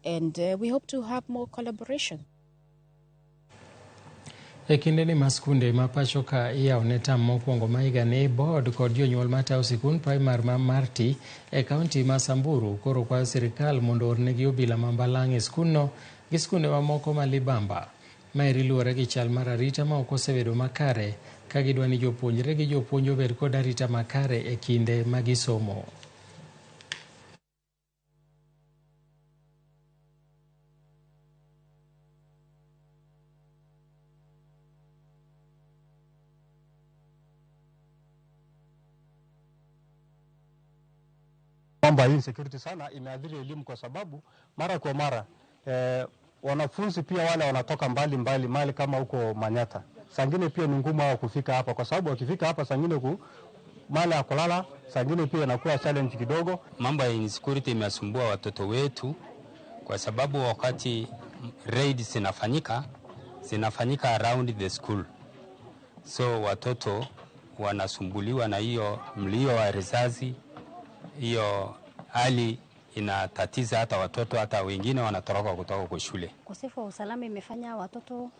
and we hope to have more collaboration. Ekindeni maskunde mapachoka iya oneta mokwongo maiga ne board kod jonyuol matao sikund primar ma Marti e kaunti ma Samburu koro kwayo sirikal mondo ornegi obila mambalang' e skunno gi skunde mamoko ma libamba. Maeri luwore gi chal mar arita ma ok osebedo makare ka gidwa ni jopuonjre gi jopuonj obed kod arita makare e kinde ma gisomo. Kwamba hii security sana imeadhiri elimu kwa sababu mara kwa mara wanafunzi pia wale wanatoka mbali mali kama huko Manyata. Sangine pia ni ngumu hao kufika hapa kwa sababu wakifika hapa sangine mali ya kulala, sangine pia inakuwa challenge kidogo. Mambo ya insecurity imesumbua watoto wetu kwa sababu wakati raids zinafanyika around the school. So watoto wanasumbuliwa na hiyo mlio wa risasi. Hiyo hali inatatiza hata watoto, hata wengine wanatoroka kutoka kwa shule. Ukosefu wa usalama imefanya watoto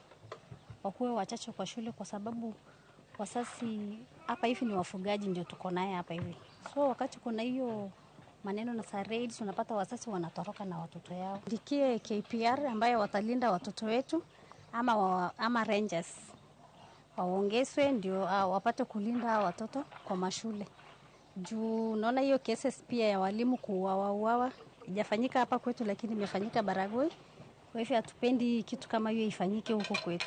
wakuwe wachache kwa shule kwa sababu wasasi hapa hivi ni wafugaji ndio tuko naye hapa hivi. So wakati kuna hiyo maneno na raids unapata wasasi wanatoroka na watoto yao. Ndikie KPR ambayo watalinda watoto wetu ama rangers waongezwe ndio wapate kulinda watoto kwa mashule. Juu naona hiyo cases pia ya walimu kuuawa ijafanyika hapa kwetu lakini imefanyika Baragoi. Kwa hivyo hatupendi kitu kama hiyo ifanyike huko kwetu.